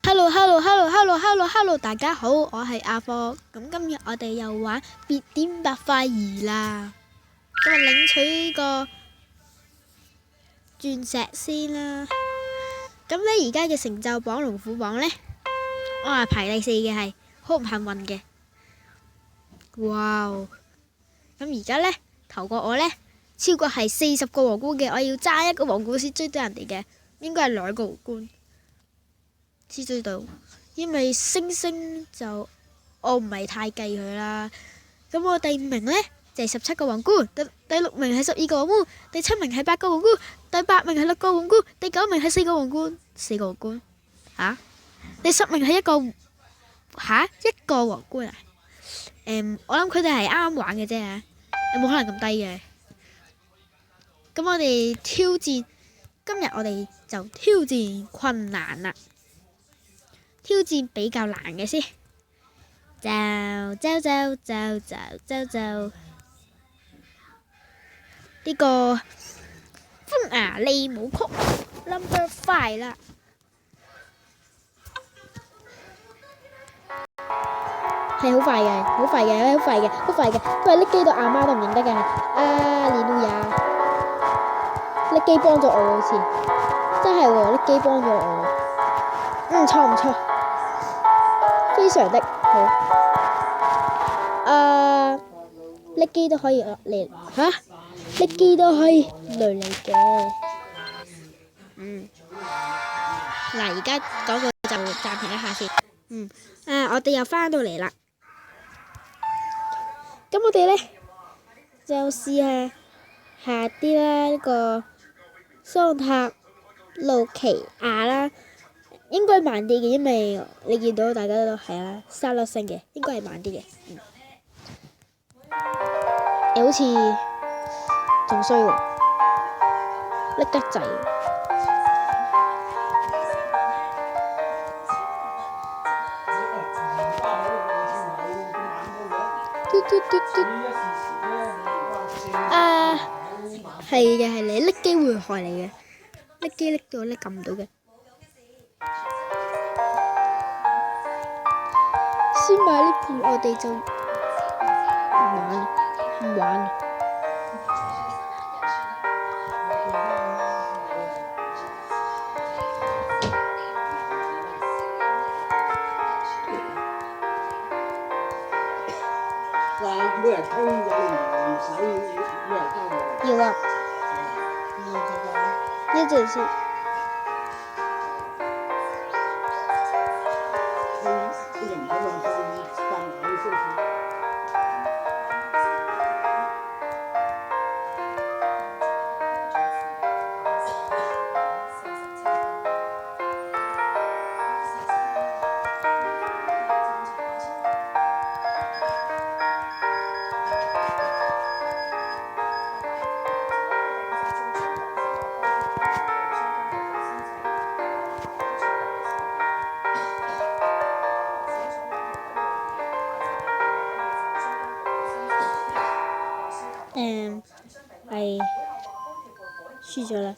Hello，大家好，我係阿貨。咁今日我哋又玩別點白塊兒啦。今日領取呢個鑽石先啦。咁呢而家嘅成就榜龍虎榜呢，我係排第4嘅，係好唔幸運嘅。哇！咁而家呢，頭過我呢，超過係40個皇冠嘅，我要爭1個皇冠先追到人哋嘅，應該係2個皇冠先追到。因為星星就我唔係太計佢啦。咁我第5名呢，就係17個皇冠，第6名係12個皇冠，第7名係8個皇冠，第8名係6個皇冠，第9名係4個皇冠，4個皇冠嚇，第10名係1個1個皇冠啊。我諗佢哋係啱啱玩嘅啫，有冇可能咁低嘅？咁我哋挑戰，今日我哋就挑戰困難啦。挑戰比較難嘅先，就呢個風牙利舞曲 number 5啦，係好快嘅，好快嘅，好快嘅，好快嘅，不過拎機到阿媽都唔認得嘅。啊，連路亞，拎機幫咗我好似，真係喎，拎機幫咗我，唔錯。非常的好，拎機都可以嚟嚇，拎機都可以嚟嘅。嗱，而家嗰個就暫停一下先。我哋又翻到嚟啦。咁我哋呢，就試下啲啦，呢個桑塔露琪亞啦。應該慢啲嘅，因為你見到大家都係啦，沙粒聲嘅，應該係慢啲嘅。好似仲衰喎，拎得滯。係嘅，係你拎機會害你嘅，拎機拎到你撳唔到嘅。先買呢盤，我哋就唔玩。每人偷嘢唔使每人交我。要啊，一陣先。係輸咗啦。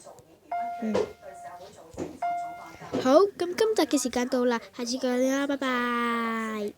好，咁今集嘅時間到啦，下次見啦，拜拜。